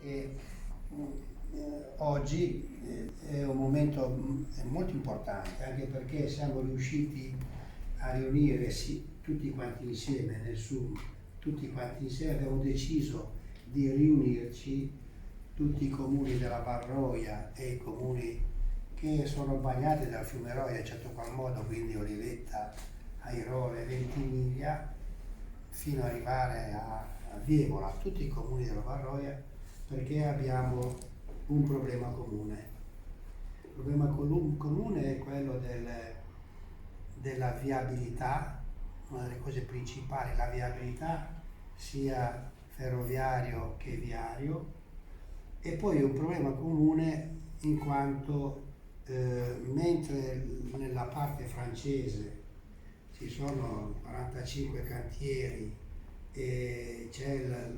che oggi è un momento molto importante, anche perché siamo riusciti a riunire tutti quanti insieme nel Zoom, tutti quanti insieme abbiamo deciso di riunirci, tutti i comuni della Valroia e i comuni che sono bagnati dal fiume Roia in certo qual modo, quindi Olivetta, Airole, Ventimiglia, fino ad arrivare a Vievola, tutti i comuni della Valroia, perché abbiamo un problema comune. Il problema comune è quello della viabilità, una delle cose principali, la viabilità sia ferroviario che viario, e poi un problema comune in quanto mentre nella parte francese ci sono 45 cantieri e c'è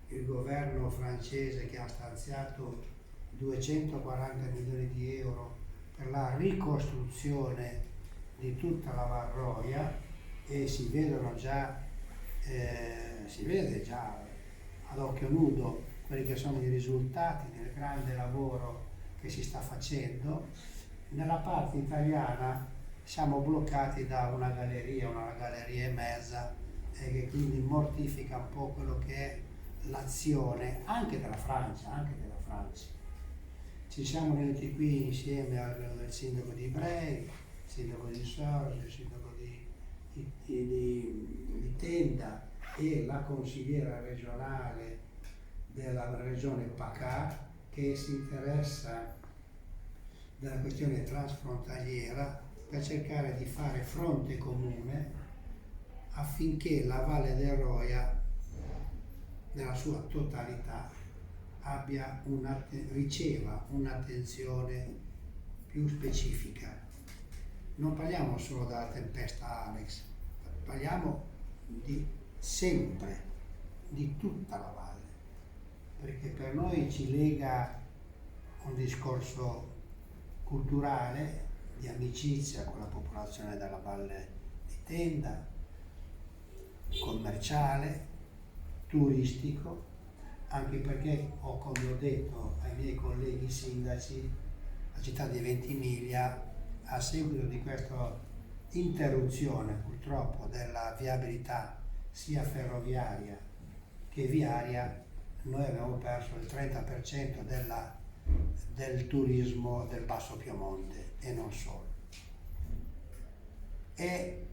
il governo francese che ha stanziato 240 milioni di euro per la ricostruzione di tutta la Valroia, e si vede già ad occhio nudo quelli che sono i risultati del grande lavoro che si sta facendo. Nella parte italiana siamo bloccati da una galleria e mezza, che quindi mortifica un po' quello che è l'azione anche della Francia. Ci siamo venuti qui insieme al sindaco di Brei, il sindaco di Sorge, il sindaco di Tenda e la consigliera regionale della regione Pacà, che si interessa della questione transfrontaliera per cercare di fare fronte comune affinché la Valle del Roia nella sua totalità riceva un'attenzione più specifica. Non parliamo solo della tempesta Alex, parliamo sempre di tutta la valle, perché per noi ci lega un discorso culturale, di amicizia con la popolazione della Valle di Tenda, commerciale, turistico, anche perché come ho detto ai miei colleghi sindaci, la città di Ventimiglia, a seguito di questa interruzione purtroppo della viabilità sia ferroviaria che viaria, noi abbiamo perso il 30% del turismo del Basso Piemonte e non solo. È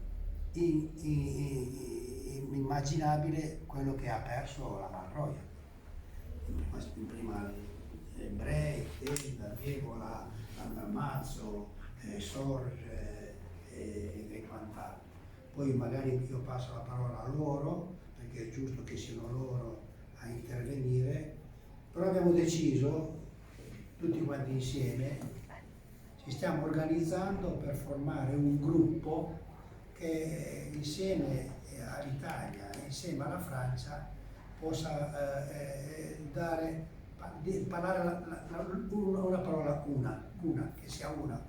inimmaginabile quello che ha perso la Valroia. Prima Brei, Tenda, Vievola, Mazzo, Sorge e quant'altro. Poi magari io passo la parola a loro, perché è giusto che siano loro a intervenire, però abbiamo deciso tutti quanti insieme, ci stiamo organizzando per formare un gruppo che insieme all'Italia, insieme alla Francia, possa parlare una parola una, che sia una,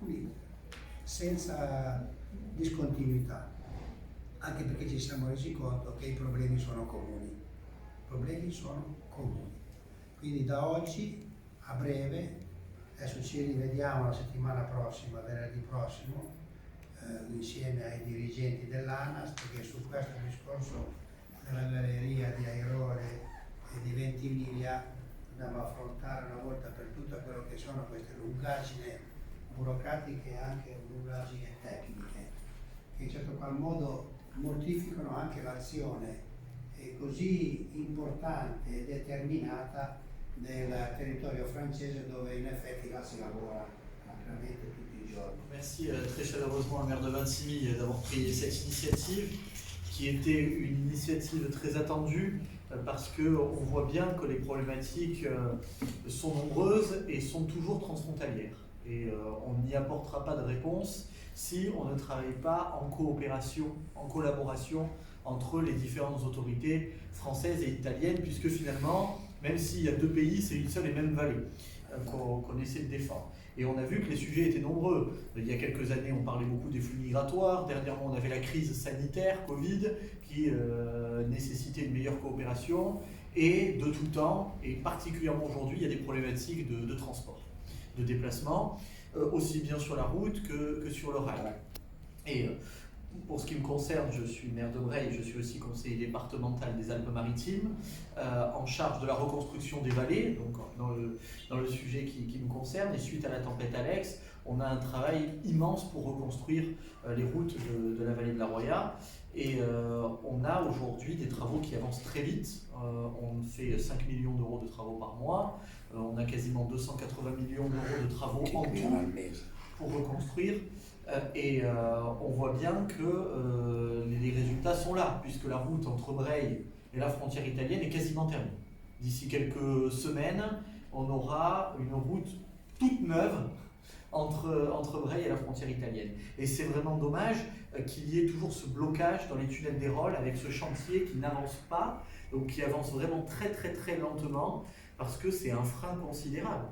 senza discontinuità, anche perché ci siamo resi conto che i problemi sono comuni. Quindi da oggi, a breve, adesso ci rivediamo la settimana prossima, venerdì prossimo, insieme ai dirigenti dell'ANAS, perché su questo discorso della galleria di Airole e di Ventimiglia dobbiamo affrontare una volta per tutte quello che sono queste lungaggini burocratiche e anche lungaggini tecniche, che in certo qual modo mortificano anche l'azione così importante e determinata del territorio francese, dove in effetti là si lavora veramente tutti i giorni. Merci très chaleureusement au maire de Vintimille d'avoir pris cette initiative, qui était une initiative très attendue, parce qu'on voit bien que les problématiques sont nombreuses et sont toujours transfrontalières. Et on n'y apportera pas de réponse si on ne travaille pas en coopération, en collaboration entre les différentes autorités françaises et italiennes, puisque finalement, même s'il y a deux pays, c'est une seule et même vallée qu'on essaie de défendre. Et on a vu que les sujets étaient nombreux. Il y a quelques années, on parlait beaucoup des flux migratoires. Dernièrement, on avait la crise sanitaire, Covid, qui nécessitait une meilleure coopération. Et de tout temps, et particulièrement aujourd'hui, il y a des problématiques de transport, de déplacement, aussi bien sur la route que sur le rail. Et pour ce qui me concerne, je suis maire de Breil, je suis aussi conseiller départemental des Alpes-Maritimes, en charge de la reconstruction des vallées, donc dans le sujet qui me concerne. Et suite à la tempête Alex, on a un travail immense pour reconstruire les routes de la vallée de la Roya. Et on a aujourd'hui des travaux qui avancent très vite. On fait 5 millions d'euros de travaux par mois. On a quasiment 280 millions d'euros de travaux en tout pour reconstruire. Et on voit bien que les résultats sont là, puisque la route entre Breil et la frontière italienne est quasiment terminée. D'ici quelques semaines, on aura une route toute neuve entre Breil et la frontière italienne. Et c'est vraiment dommage qu'il y ait toujours ce blocage dans les tunnels d'Airol avec ce chantier qui n'avance pas, donc qui avance vraiment très très très lentement, parce que c'est un frein considérable.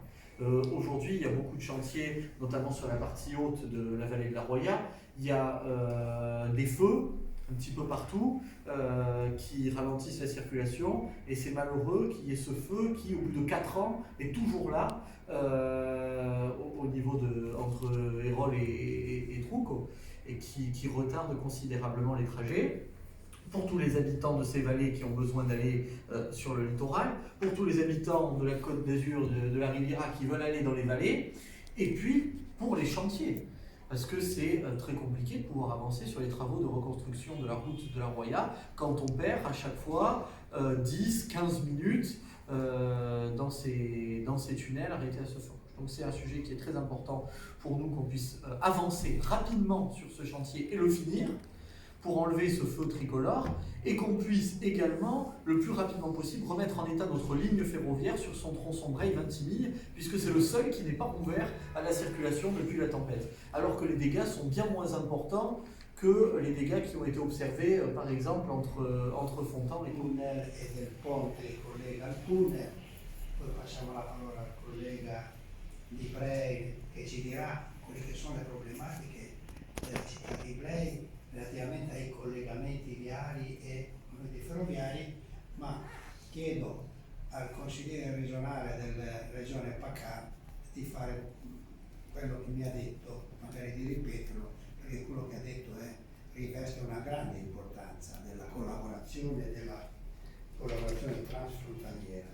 Aujourd'hui, il y a beaucoup de chantiers, notamment sur la partie haute de la vallée de la Roya. Il y a des feux un petit peu partout qui ralentissent la circulation, et c'est malheureux qu'il y ait ce feu qui, au bout de 4 ans, est toujours là au niveau entre Airol et Troucco, et qui retarde considérablement les trajets. Pour tous les habitants de ces vallées qui ont besoin d'aller sur le littoral, pour tous les habitants de la Côte d'Azur, de la Riviera qui veulent aller dans les vallées, et puis pour les chantiers, parce que c'est très compliqué de pouvoir avancer sur les travaux de reconstruction de la route de la Roya quand on perd à chaque fois 10-15 minutes dans ces tunnels arrêtés à ce feu. Donc c'est un sujet qui est très important pour nous, qu'on puisse avancer rapidement sur ce chantier et le finir, pour enlever ce feu tricolore, et qu'on puisse également, le plus rapidement possible, remettre en état notre ligne ferroviaire sur son tronçon Breil-Vintimille, puisque c'est le seul qui n'est pas ouvert à la circulation depuis la tempête, alors que les dégâts sont bien moins importants que les dégâts qui ont été observés, par exemple, entre Fontan et tunnel e del ponte collega al tunnel. Poi passiamo la parola al collega di Breil che ci dirà quelle che sono le problematiche della città di Breil relativamente ai collegamenti viari e ferroviari, ma chiedo al consigliere regionale della regione Pacà di fare quello che mi ha detto, magari di ripeterlo, perché quello che ha detto riveste una grande importanza della collaborazione transfrontaliera.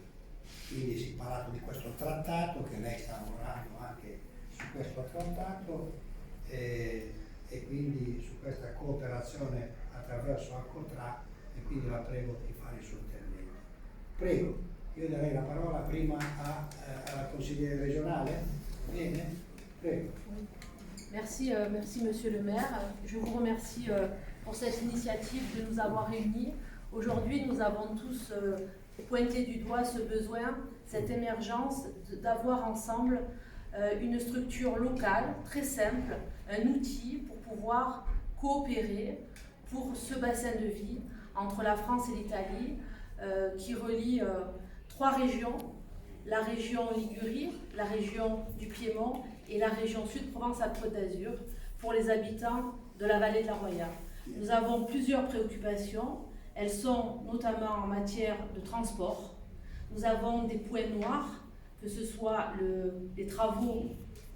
Quindi si è parlato di questo trattato, che lei sta lavorando anche su questo trattato, e quindi su questa cooperazione attraverso Alcotra, e quindi la prego di fare il suo intervento. Prego, io darei la parola prima alla consigliere régionale. Bene? Prego. Merci, merci Monsieur le maire. Je vous remercie pour cette initiative de nous avoir réunis. Aujourd'hui, nous avons tous pointé du doigt ce besoin, cette émergence d'avoir ensemble une structure locale très simple, un outil pour pouvoir coopérer pour ce bassin de vie entre la France et l'Italie qui relie 3 régions, la région Ligurie, la région du Piémont et la région Sud-Provence-Alpes-Côte d'Azur pour les habitants de la vallée de la Roya. Nous avons plusieurs préoccupations, elles sont notamment en matière de transport. Nous avons des points noirs, que ce soit les travaux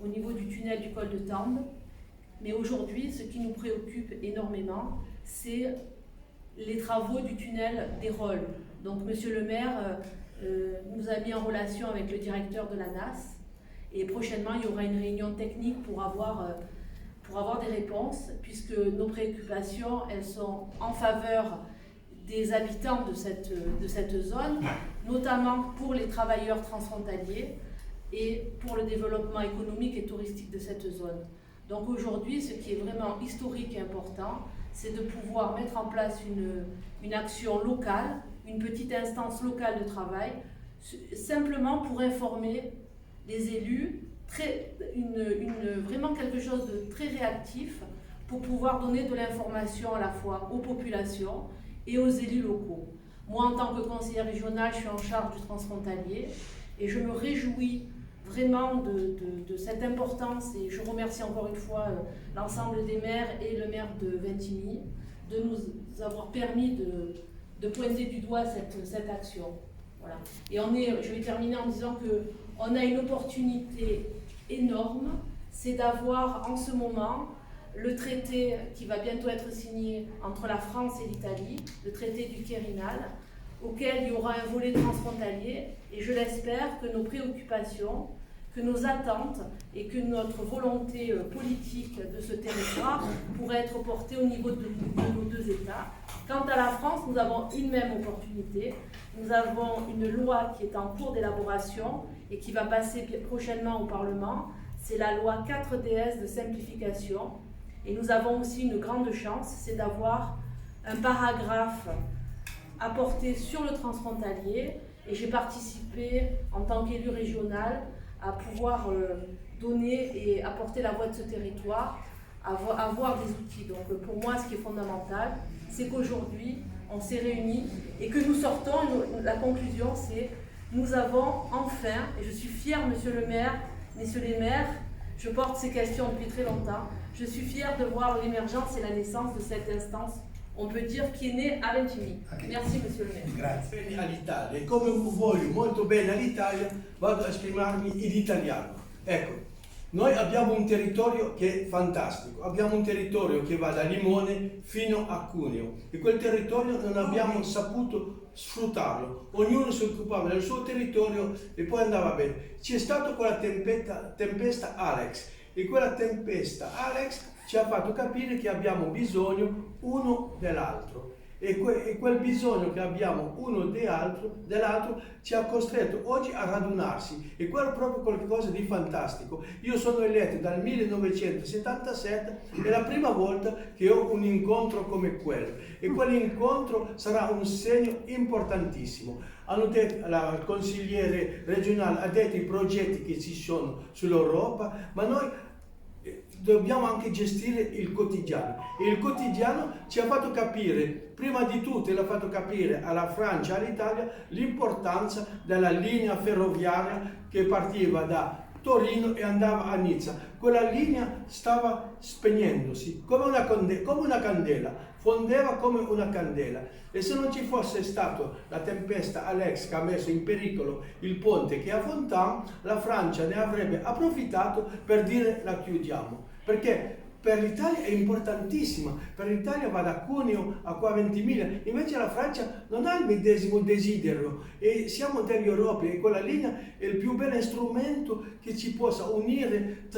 au niveau du tunnel du col de Tende, mais aujourd'hui, ce qui nous préoccupe énormément, c'est les travaux du tunnel d'Airol. Donc, Monsieur le maire nous a mis en relation avec le directeur de la NAS, et prochainement, il y aura une réunion technique pour avoir des réponses, puisque nos préoccupations, elles sont en faveur des habitants de cette zone, notamment pour les travailleurs transfrontaliers et pour le développement économique et touristique de cette zone. Donc aujourd'hui, ce qui est vraiment historique et important, c'est de pouvoir mettre en place une action locale, une petite instance locale de travail, simplement pour informer les élus, vraiment quelque chose de très réactif pour pouvoir donner de l'information à la fois aux populations et aux élus locaux. Moi, en tant que conseillère régionale, je suis en charge du transfrontalier et je me réjouis vraiment de cette importance, et je remercie encore une fois l'ensemble des maires et le maire de Vintimille de nous avoir permis de pointer du doigt cette action. Voilà. Et je vais terminer en disant qu'on a une opportunité énorme, c'est d'avoir en ce moment le traité qui va bientôt être signé entre la France et l'Italie, le traité du Quirinal, auquel il y aura un volet transfrontalier, et je l'espère que nos préoccupations, que nos attentes et que notre volonté politique de ce territoire pourrait être portée au niveau de nos deux États. Quant à la France, nous avons une même opportunité. Nous avons une loi qui est en cours d'élaboration et qui va passer prochainement au Parlement. C'est la loi 4DS de simplification. Et nous avons aussi une grande chance, c'est d'avoir un paragraphe apporté sur le transfrontalier. Et j'ai participé en tant qu'élu régional à pouvoir donner et apporter la voix de ce territoire, avoir des outils. Donc pour moi, ce qui est fondamental, c'est qu'aujourd'hui, on s'est réunis et que nous sortons. La conclusion, c'est nous avons enfin, et je suis fière, monsieur le maire, messieurs les maires, je porte ces questions depuis très longtemps, je suis fière de voir l'émergence et la naissance de cette instance, on peut dire, qui est née à Ventimiglia. Okay. Merci, monsieur le maire. Grazie. Bene all'Italia, e come voglio molto bene all'Italia, vado a esprimermi in italiano. Ecco, noi abbiamo un territorio che è fantastico, abbiamo un territorio che va da Limone fino a Cuneo e quel territorio non abbiamo saputo sfruttarlo, ognuno si occupava del suo territorio e poi andava bene. C'è stata quella tempesta Alex e quella tempesta Alex ci ha fatto capire che abbiamo bisogno uno dell'altro e quel bisogno che abbiamo uno dell'altro ci ha costretto oggi a radunarsi e quello è proprio qualcosa di fantastico. Io sono eletto dal 1977, è la prima volta che ho un incontro come quello e quell'incontro sarà un segno importantissimo. Hanno detto, il consigliere regionale ha detto i progetti che ci sono sull'Europa, ma noi dobbiamo anche gestire il quotidiano e il quotidiano ci ha fatto capire, prima di tutto l'ha fatto capire alla Francia e all'Italia l'importanza della linea ferroviaria che partiva da Torino e andava a Nizza. Quella linea stava spegnendosi come una candela, fondeva come una candela e se non ci fosse stata la tempesta Alex che ha messo in pericolo il ponte che è a Fontaine, la Francia ne avrebbe approfittato per dire la chiudiamo, perché per l'Italia è importantissima, per l'Italia va da Cuneo a qua Ventimiglia, invece la Francia non ha il medesimo desiderio e siamo dell'Europa e quella linea è il più bello strumento che ci possa unire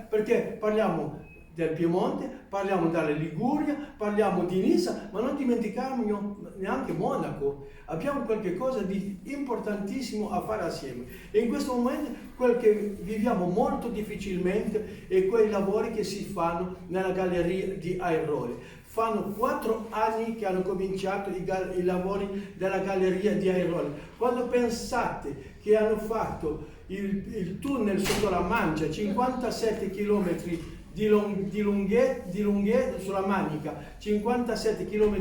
perché parliamo del Piemonte, parliamo della Liguria, parliamo di Nizza, ma non dimentichiamo neanche Monaco. Abbiamo qualcosa di importantissimo a fare assieme e in questo momento quel che viviamo molto difficilmente è quei lavori che si fanno nella galleria di Airoli. Fanno 4 anni che hanno cominciato i lavori della galleria di Airoli. Quando pensate che hanno fatto il tunnel sotto la Mancia, 57 km di lunghezza sulla Manica, 57 km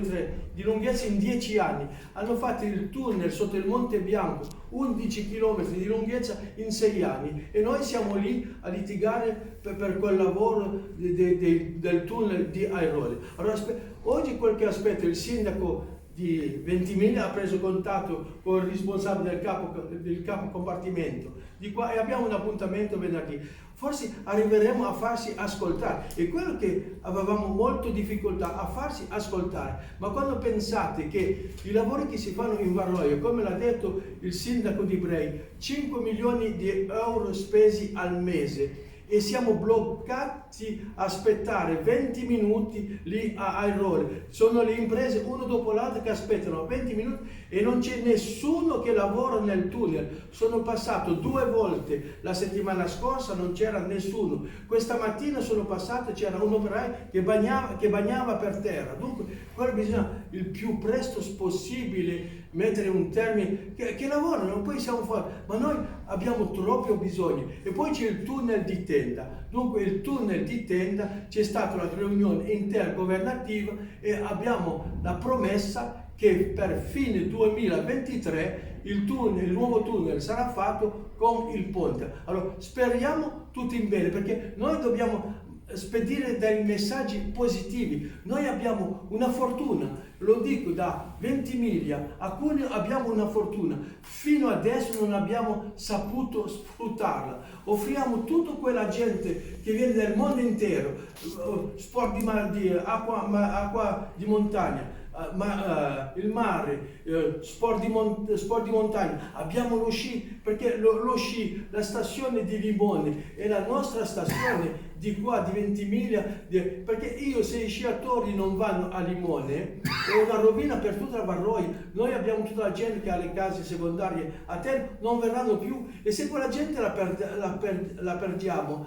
di lunghezza in 10 anni. Hanno fatto il tunnel sotto il Monte Bianco, 11 km di lunghezza in 6 anni e noi siamo lì a litigare per quel lavoro del tunnel di Airoli. Allora, oggi quel che aspetta il sindaco di Ventimiglia ha preso contatto con il responsabile del capo compartimento di qua e abbiamo un appuntamento venerdì. Forse arriveremo a farsi ascoltare, è quello che avevamo molto difficoltà a farsi ascoltare, ma quando pensate che i lavori che si fanno in Varroio, come l'ha detto il sindaco di Brei, 5 milioni di euro spesi al mese e siamo bloccati a aspettare 20 minuti lì a Airoli. Sono le imprese uno dopo l'altro che aspettano 20 minuti e non c'è nessuno che lavora nel tunnel. Sono passato 2 volte la settimana scorsa, non c'era nessuno. Questa mattina sono passato, c'era un operaio che bagnava per terra. Dunque, quello bisogna il più presto possibile mettere un termine che lavorano, poi siamo fuori, ma noi abbiamo troppo bisogno. E poi c'è il tunnel di Tenda. Dunque il tunnel di Tenda c'è stata una riunione intergovernativa e abbiamo la promessa che per fine 2023 il nuovo tunnel sarà fatto con il ponte. Allora speriamo tutti in bene, perché noi dobbiamo spedire dei messaggi positivi. Noi abbiamo una fortuna, lo dico, da Ventimiglia a Cuneo abbiamo una fortuna, fino adesso non abbiamo saputo sfruttarla. Offriamo tutta quella gente che viene dal mondo intero, sport di acqua di montagna, il mare, sport di montagna. Abbiamo lo sci, perché lo sci, la stazione di Limone è la nostra stazione di qua, di Ventimiglia, perché io, se i sciatori non vanno a Limone è una rovina per tutta la Varroia. Noi abbiamo tutta la gente che ha le case secondarie a terra, non verranno più, e se quella gente la perdiamo,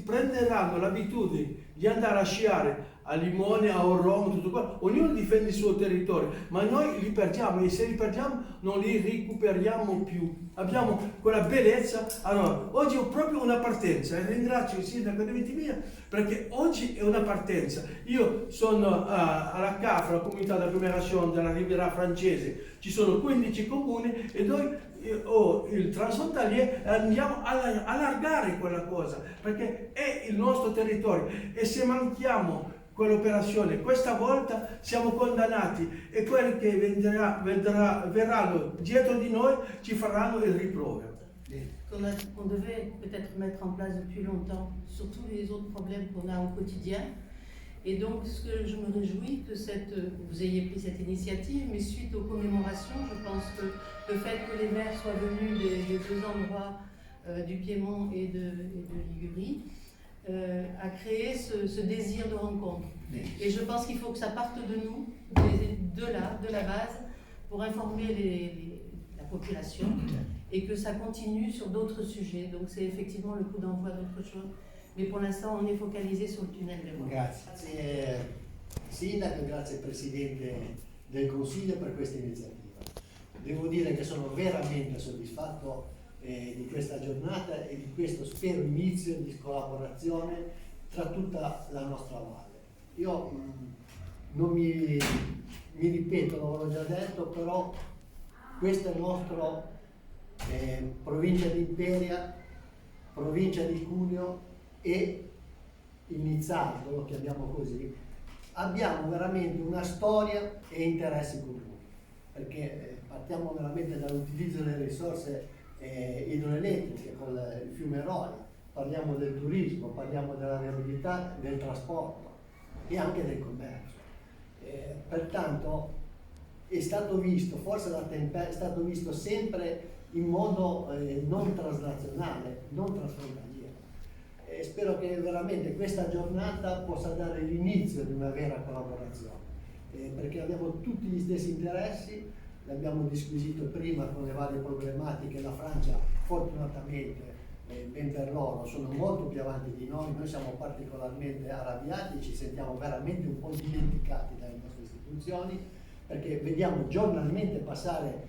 prenderanno l'abitudine di andare a sciare a Limone, a Orrome, tutto qua. Ognuno difende il suo territorio, ma noi li perdiamo, e se li perdiamo non li recuperiamo più. Abbiamo quella bellezza. Allora, oggi è proprio una partenza, e ringrazio il sindaco di Ventimiglia perché oggi è una partenza. Io sono alla CAF, la comunità d'agglomération della Riviera Francese, ci sono 15 comuni e noi il transfrontalier andiamo a allargare quella cosa, perché è il nostro territorio, e se manchiamo quell'operazione questa volta siamo condannati, e quelli che verranno dietro di noi ci faranno il rimprovero. On devait peut-être mettre en place depuis longtemps, sur tous les autres problèmes qu'on a au quotidien. Et donc, ce que je me réjouis que vous ayez pris cette initiative, mais suite aux commémorations, je pense que le fait que les maires soient venus des deux endroits du Piémont et de Ligurie a créé ce désir de rencontre. Et je pense qu'il faut que ça parte de nous, de la base, pour informer la population, et que ça continue sur d'autres sujets. Donc c'est effectivement le coup d'envoi d'autre chose. Mais pour l'instant on est focalisé sur le tunnel des Moines. Grazie Sindaco, grazie Presidente del Consiglio per questa iniziativa. Devo dire che sono veramente soddisfatto di questa giornata e di questo, spero, inizio di collaborazione tra tutta la nostra valle. Io non mi ripeto, l'ho già detto, però questo è il nostro provincia di Imperia, provincia di Cuneo e il Nizzardo, lo chiamiamo così. Abbiamo veramente una storia e interessi comuni, perché partiamo veramente dall'utilizzo delle risorse idroelettriche con il fiume Roia, parliamo del turismo, parliamo della viabilità, del trasporto e anche del commercio. Pertanto è stato visto, forse da tempo, è stato visto sempre in modo non transnazionale, non transfrontaliero. Spero che veramente questa giornata possa dare l'inizio di una vera collaborazione, perché abbiamo tutti gli stessi interessi, l'abbiamo disquisito prima con le varie problematiche. La Francia fortunatamente, ben per loro, sono molto più avanti di noi siamo particolarmente arrabbiati e ci sentiamo veramente un po' dimenticati dalle nostre istituzioni, perché vediamo giornalmente passare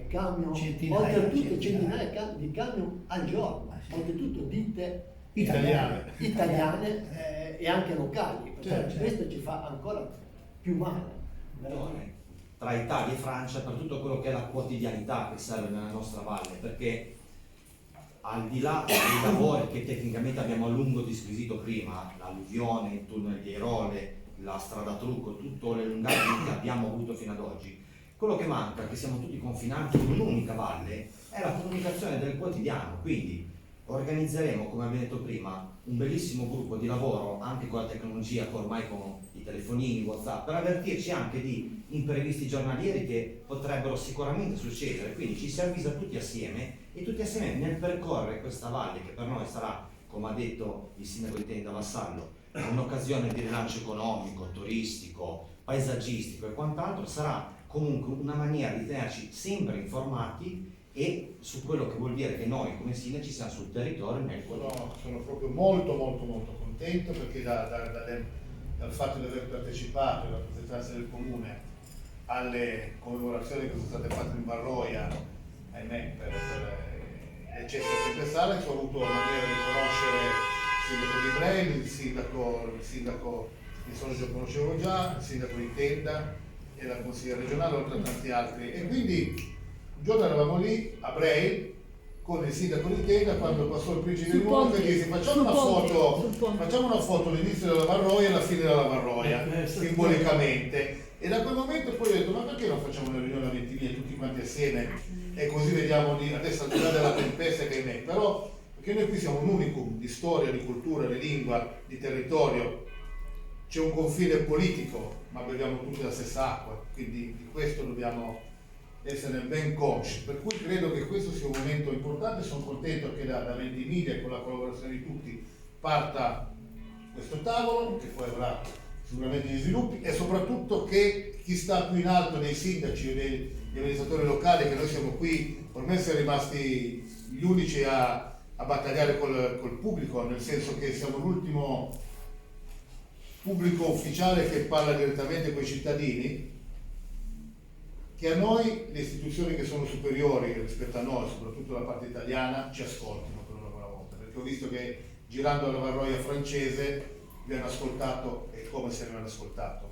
camion, oltretutto centinaia di camion al giorno, oltretutto ditte italiane e anche locali, certo. Questo ci fa ancora più male. Tra Italia e Francia per tutto quello che è la quotidianità che serve nella nostra valle, perché al di là dei lavori che tecnicamente abbiamo a lungo disquisito prima, l'alluvione, il tunnel di Airole, la strada Trucco, tutte le lungaggini che abbiamo avuto fino ad oggi, quello che manca, che siamo tutti confinanti in un'unica valle, è la comunicazione del quotidiano. Quindi organizzeremo, come abbiamo detto prima, un bellissimo gruppo di lavoro anche con la tecnologia, ormai con i telefonini, WhatsApp, per avvertirci anche di imprevisti giornalieri che potrebbero sicuramente succedere. Quindi ci si avvisa tutti assieme, e tutti assieme nel percorrere questa valle, che per noi sarà, come ha detto il sindaco di Tenda Vassallo, un'occasione di rilancio economico, turistico, paesaggistico e quant'altro, sarà comunque una maniera di tenerci sempre informati e su quello che vuol dire che noi come sindaci siamo sul territorio nel quotidiano. Sono proprio molto contento, perché dal fatto di aver partecipato alla rappresentanza del comune alle commemorazioni che sono state fatte in Varroia, ahimè per l'eccesso di tempestare, ho avuto la maniera di conoscere il sindaco di Breni, il sindaco di Sorgio che conoscevo già, il sindaco di Tenda e la consigliera regionale, oltre a tanti altri. E quindi un giorno eravamo lì a Brei con il sindaco di Tenda quando passò il principe Sul di Monaco e ponte, disse facciamo sul una ponte, foto, sul ponte. facciamo una foto all'inizio della Varroia e alla fine della Varroia, simbolicamente. E da quel momento poi ho detto, ma perché non facciamo una riunione a Ventimiglia tutti quanti assieme e così vediamo adesso al di là della tempesta che è però perché noi qui siamo un unicum di storia, di cultura, di lingua, di territorio, c'è un confine politico, ma beviamo tutti la stessa acqua, quindi di questo dobbiamo essere ben consci, per cui credo che questo sia un momento importante. Sono contento che da Ventimiglia con la collaborazione di tutti parta questo tavolo che poi avrà sicuramente gli sviluppi e soprattutto che chi sta più in alto dei sindaci e degli amministratori locali, che noi siamo qui, ormai siamo rimasti gli unici a battagliare col pubblico, nel senso che siamo l'ultimo pubblico ufficiale che parla direttamente con i cittadini, che a noi le istituzioni che sono superiori rispetto a noi, soprattutto la parte italiana, ci ascoltino per una buona volta, perché ho visto che girando alla Varroia francese vi hanno ascoltato e come se ne hanno ascoltato.